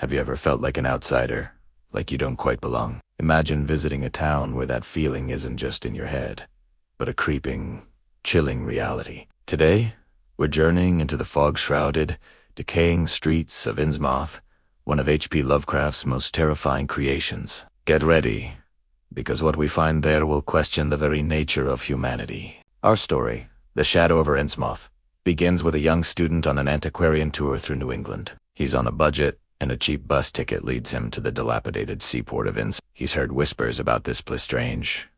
Have you ever felt like an outsider? Like you don't quite belong? Imagine visiting a town where that feeling isn't just in your head, but a creeping, chilling reality. Today, we're journeying into the fog-shrouded, decaying streets of Innsmouth, one of H.P. Lovecraft's most terrifying creations. Get ready, because what we find there will question the very nature of humanity. Our story, The Shadow Over Innsmouth, begins with a young student on an antiquarian tour through New England. He's on a budget, and a cheap bus ticket leads him to the dilapidated seaport of Innsmouth. He's heard whispers about this place, strange,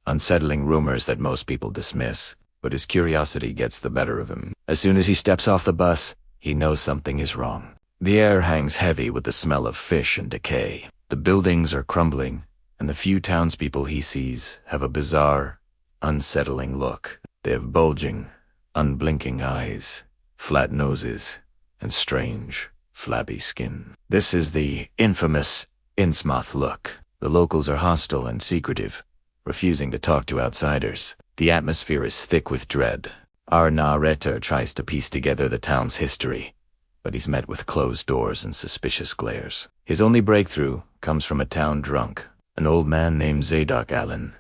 unsettling rumors that most people dismiss, but his curiosity gets the better of him. As soon as he steps off the bus, he knows something is wrong. The air hangs heavy with the smell of fish and decay. The buildings are crumbling, and the few townspeople he sees have a bizarre, unsettling look. They have bulging, unblinking eyes, flat noses, and strange, flabby skin. This is the infamous Innsmouth look. The locals are hostile and secretive, refusing to talk to outsiders. The atmosphere is thick with dread. Our narrator tries to piece together the town's history, but he's met with closed doors and suspicious glares. His only breakthrough comes from a town drunk, an old man named Zadok Allen.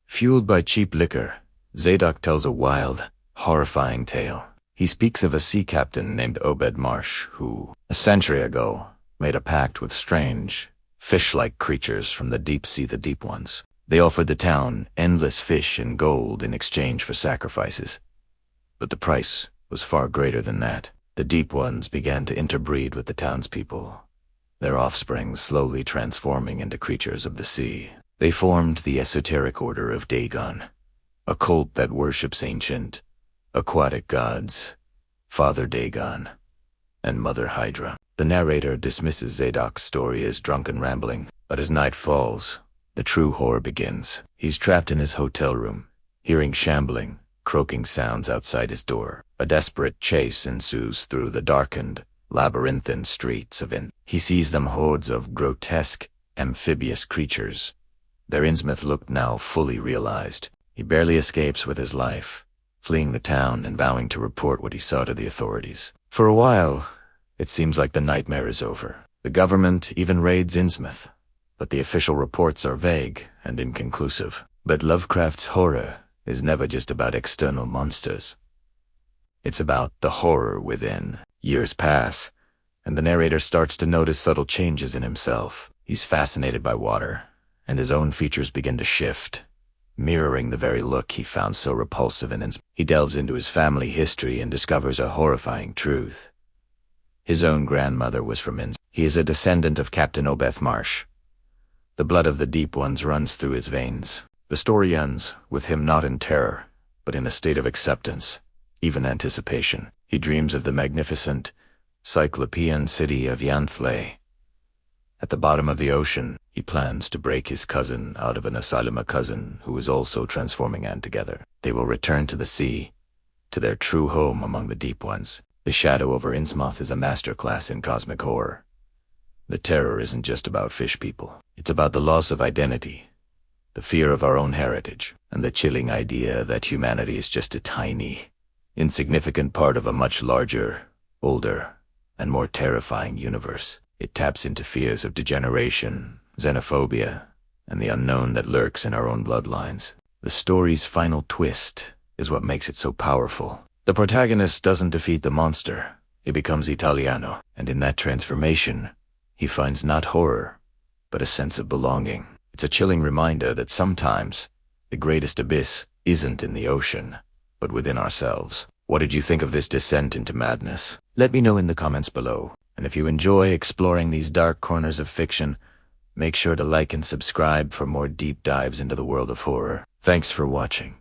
Fueled by cheap liquor, Zadok tells a wild, horrifying tale. He speaks of a sea captain named Obed Marsh who, a century ago, made a pact with strange, fish-like creatures from the deep sea, the deep ones. They offered the town endless fish and gold in exchange for sacrifices. But the price was far greater than that. The deep ones began to interbreed with the townspeople, their offspring slowly transforming into creatures of the sea. They formed the esoteric order of Dagon, a cult that worships ancient, aquatic gods, Father Dagon, and Mother Hydra. The narrator dismisses Zadok's story as drunken rambling, but as night falls, the true horror begins. He's trapped in his hotel room, hearing shambling, croaking sounds outside his door. A desperate chase ensues through the darkened, labyrinthine streets of Innsmouth. He sees them hordes of grotesque, amphibious creatures, their Innsmouth look now fully realized. He barely escapes with his life, fleeing the town and vowing to report what he saw to the authorities. For a while, it seems like the nightmare is over. The government even raids Innsmouth, but the official reports are vague and inconclusive. But Lovecraft's horror is never just about external monsters. It's about the horror within. Years pass, and the narrator starts to notice subtle changes in himself. He's fascinated by water, and his own features begin to shift, mirroring the very look he found so repulsive in Innsmouth. He delves into his family history and discovers a horrifying truth. His own grandmother was from Innsmouth. He is a descendant of Captain Obed Marsh. The blood of the deep ones runs through his veins. The story ends with him not in terror, but in a state of acceptance, even anticipation. He dreams of the magnificent, cyclopean city of Yanthle. At the bottom of the ocean, he plans to break his cousin out of an asylum, a cousin who is also transforming, and together they will return to the sea, to their true home among the deep ones. The Shadow Over Innsmouth is a masterclass in cosmic horror. The terror isn't just about fish people. It's about the loss of identity, the fear of our own heritage, and the chilling idea that humanity is just a tiny, insignificant part of a much larger, older, and more terrifying universe. It taps into fears of degeneration, xenophobia, and the unknown that lurks in our own bloodlines. The story's final twist is what makes it so powerful. The protagonist doesn't defeat the monster, he becomes Italiano, and in that transformation, he finds not horror, but a sense of belonging. It's a chilling reminder that sometimes the greatest abyss isn't in the ocean, but within ourselves. What did you think of this descent into madness? Let me know in the comments below. And if you enjoy exploring these dark corners of fiction, make sure to like and subscribe for more deep dives into the world of horror. Thanks for watching.